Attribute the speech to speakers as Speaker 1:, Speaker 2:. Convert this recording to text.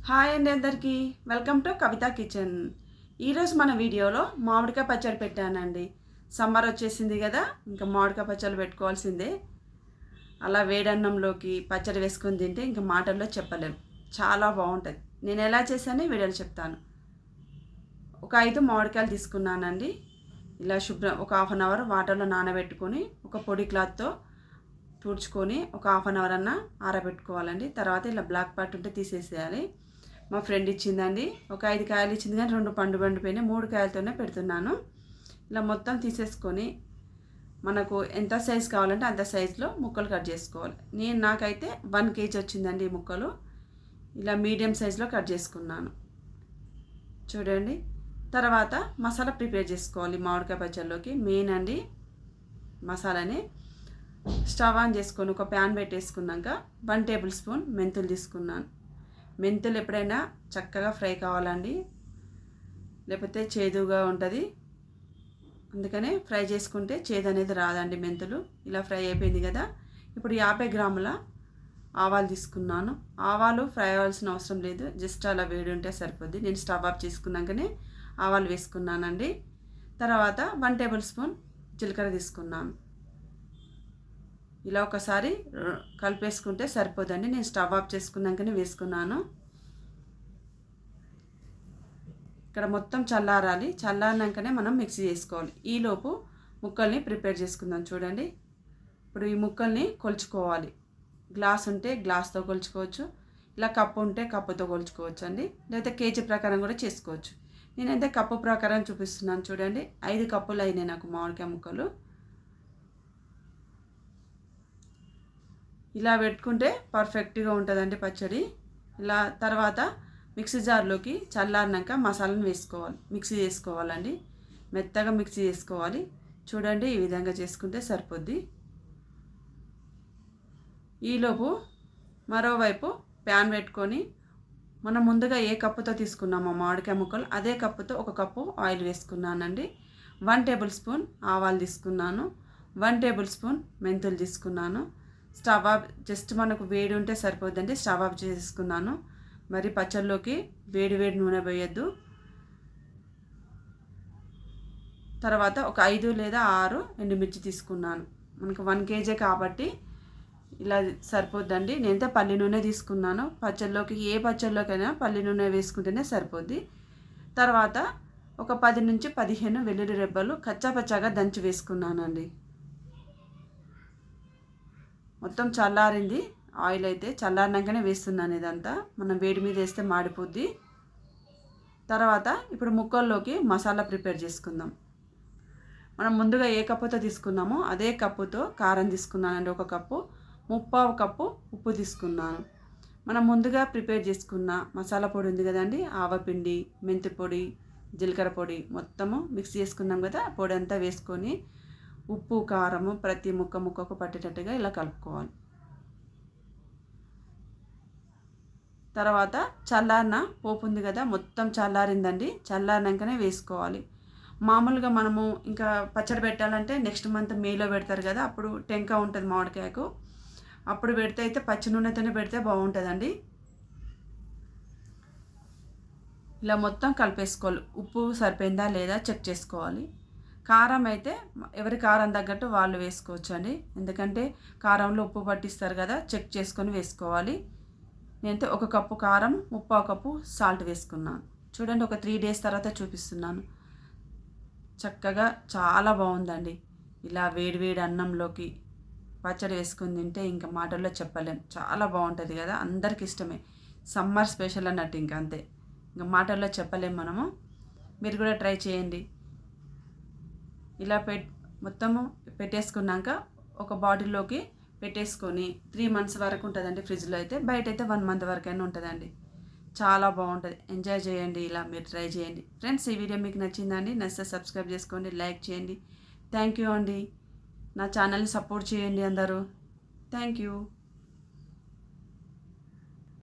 Speaker 1: Hi అండి అందరికీ welcome to Kavitha kitchen. ఈరోజు మన వీడియోలో మామిడికాయ పచ్చడి పెట్టానండి. సమ్మర్ వచ్చేసింది కదా, ఇంకా మామిడికాయ పచ్చడి పెట్టుకోవాల్సిందే. అలా వేడన్నంలోకి పచ్చడి వేసుకొని తింటే ఇంకా మాటల్లో చెప్పలేం, చాలా బాగుంటుంది. నేను ఎలా చేశానో వీడియోలో చెప్తాను. ఒక 5 మామిడికాయలు తీసుకున్నానండి. ఇలా శుభ్రం ఒక హాఫ్ అన్ అవర్ వాటర్లో నానబెట్టుకొని ఒక పొడి క్లాత్తో తుడుచుకొని ఒక హాఫ్ అన్ అవర్ అన్న ఆరబెట్టుకోవాలండి. తర్వాత ఇలా బ్లాక్ పార్ట్ ఉంటే తీసేసేయాలి. మా ఫ్రెండ్ ఇచ్చిందండి, ఒక 5 కాయలు ఇచ్చింది, కానీ 2 పండిపోయినాయి. 3 కాయలతోనే పెడుతున్నాను. ఇలా మొత్తం తీసేసుకొని మనకు ఎంత సైజు కావాలంటే అంత సైజులో ముక్కలు కట్ చేసుకోవాలి. నాకైతే 1 kg వచ్చిందండి ఈ ముక్కలు. ఇలా మీడియం సైజులో కట్ చేసుకున్నాను చూడండి. తర్వాత మసాలా ప్రిపేర్ చేసుకోవాలి మామిడికాయ పచ్చడిలోకి. మెయిన్ అండి మసాలాని. స్టవ్ ఆన్ చేసుకొని ఒక ప్యాన్ పెట్టేసుకున్నాక 1 టేబుల్ స్పూన్ మెంతులు తీసుకున్నాను. మెంతులు ఎప్పుడైనా చక్కగా ఫ్రై కావాలండి, లేకపోతే చేదుగా ఉంటుంది. అందుకనే ఫ్రై చేసుకుంటే చేదు అనేది రాదండి మెంతులు. ఇలా ఫ్రై అయిపోయింది కదా, ఇప్పుడు 50 గ్రాముల ఆవాలు తీసుకున్నాను. ఆవాలు ఫ్రై అవ్వాల్సిన అవసరం లేదు, జస్ట్ అలా వేడి ఉంటే సరిపోద్ది. నేను స్టవ్ ఆఫ్ చేసుకున్నాకనే ఆవాలు వేసుకున్నానండి. తర్వాత 1 టేబుల్ స్పూన్ జీలకర్ర తీసుకున్నాను. ఇలా ఒకసారి కలిపేసుకుంటే సరిపోదండి. నేను స్టవ్ ఆఫ్ చేసుకున్నాకనే వేసుకున్నాను. ఇక్కడ మొత్తం చల్లారాలి. చల్లారినాకనే మనం మిక్సీ చేసుకోవాలి. ఈలోపు ముక్కల్ని ప్రిపేర్ చేసుకుందాం. చూడండి, ఇప్పుడు ఈ ముక్కల్ని కొలుచుకోవాలి. గ్లాస్ ఉంటే గ్లాస్తో కొలుచుకోవచ్చు, ఇలా కప్పు ఉంటే కప్పుతో కొలుచుకోవచ్చు అండి, లేకపోతే కేజీ ప్రకారం కూడా చేసుకోవచ్చు. నేనైతే కప్పు ప్రకారం చూపిస్తున్నాను. చూడండి, 5 కప్పులు అయినాయి నాకు మామిడికాయ ముక్కలు. ఇలా పెట్టుకుంటే పర్ఫెక్ట్గా ఉంటుందండి పచ్చడి. ఇలా తర్వాత మిక్సీ జార్లోకి చల్లారినాక మసాలాను వేసుకోవాలి, మిక్సీ చేసుకోవాలండి. మెత్తగా మిక్సీ చేసుకోవాలి. చూడండి, ఈ విధంగా చేసుకుంటే సరిపోద్ది. ఈలోపు మరోవైపు ప్యాన్ పెట్టుకొని మనం ముందుగా ఏ కప్పుతో తీసుకున్నామో మామిడికాయ ముక్కలు, అదే కప్పుతో 1 కప్పు ఆయిల్ వేసుకున్నానండి. 1 టేబుల్ స్పూన్ ఆవాలు తీసుకున్నాను. 1 టేబుల్ స్పూన్ మెంతులు తీసుకున్నాను. స్టవ్ ఆఫ్, జస్ట్ మనకు వేడి ఉంటే సరిపోద్దండి. స్టవ్ ఆఫ్ చేసుకున్నాను. మరి పచ్చళ్ళలోకి వేడి నూనె వేయద్దు. తర్వాత ఒక 5 లేదా 6 ఎండుమిర్చి తీసుకున్నాను. మనకు 1 kg కాబట్టి ఇలా సరిపోద్దండి. నేనైతే పల్లి నూనె తీసుకున్నాను. పచ్చళ్ళలోకి ఏ పచ్చళ్ళలోకైనా పల్లి నూనె వేసుకుంటేనే సరిపోద్ది. తర్వాత ఒక 10 నుంచి 15 వెల్లుల్లి రెబ్బలు కచ్చాపచ్చాగా దంచి వేసుకున్నానండి. మొత్తం చల్లారింది. ఆయిల్ అయితే చల్లారినాకనే వేస్తున్నాను. ఇదంతా మనం వేడి మీద వేస్తే మాడిపోద్ది. తర్వాత ఇప్పుడు ముక్కల్లోకి మసాలా ప్రిపేర్ చేసుకుందాం. మనం ముందుగా ఏ కప్పుతో తీసుకున్నామో అదే కప్పుతో కారం తీసుకున్నానండి. 1 కప్పు, 1/2 కప్పు ఉప్పు తీసుకున్నాను. మనం ముందుగా ప్రిపేర్ చేసుకున్న మసాలా పొడి ఉంది కదండి, ఆవపిండి, మెంతి పొడి, జీలకర్ర పొడి మొత్తము మిక్స్ చేసుకున్నాం కదా, పొడి అంతా వేసుకొని ఉప్పు కారము ప్రతి ముక్కకు పట్టేటట్టుగా ఇలా కలుపుకోవాలి. తర్వాత చల్లారిన పోపు ఉంది కదా, మొత్తం చల్లారిందండి. చల్లారినాకనే వేసుకోవాలి. మామూలుగా మనము ఇంకా పచ్చడి పెట్టాలంటే నెక్స్ట్ మంత్ మేలో పెడతారు కదా, అప్పుడు టెంక ఉంటుంది మామిడికాయకు, అప్పుడు పెడితే అయితే పచ్చి నూనెతోనే పెడితే బాగుంటుందండి. ఇలా మొత్తం కలిపేసుకోవాలి. ఉప్పు సరిపోయిందా లేదా చెక్ చేసుకోవాలి. కారం అయితే ఎవరి కారం తగ్గట్టు వాళ్ళు వేసుకోవచ్చు అండి, ఎందుకంటే కారంలో ఉప్పు పట్టిస్తారు కదా, చెక్ చేసుకొని వేసుకోవాలి. నేనైతే 1 కప్పు కారం, 1/2 కప్పు సాల్ట్ వేసుకున్నాను. చూడండి, ఒక 3 days తర్వాత చూపిస్తున్నాను. చక్కగా చాలా బాగుందండి. ఇలా వేడి అన్నంలోకి పచ్చడి వేసుకొని తింటే ఇంకా మాటల్లో చెప్పలేం, చాలా బాగుంటుంది కదా, అందరికి ఇష్టమే. సమ్మర్ స్పెషల్ అన్నట్టు, ఇంకా అంతే, ఇంకా మాటల్లో చెప్పలేం మనము. మీరు కూడా ట్రై చేయండి. ఇలా మొత్తము పెట్టేసుకున్నాక ఒక బాటిల్లోకి పెట్టేసుకొని 3 months వరకు ఉంటుందండి ఫ్రిడ్జ్లో. అయితే బయట అయితే 1 month వరకైనా ఉంటుందండి. చాలా బాగుంటుంది. ఎంజాయ్ చేయండి, ఇలా మీరు ట్రై చేయండి. ఫ్రెండ్స్, ఈ వీడియో మీకు నచ్చిందండి? నచ్చితే సబ్స్క్రైబ్ చేసుకోండి, లైక్ చేయండి. థ్యాంక్ యూ అండి. నా ఛానల్ని సపోర్ట్ చేయండి అందరూ. Thank you.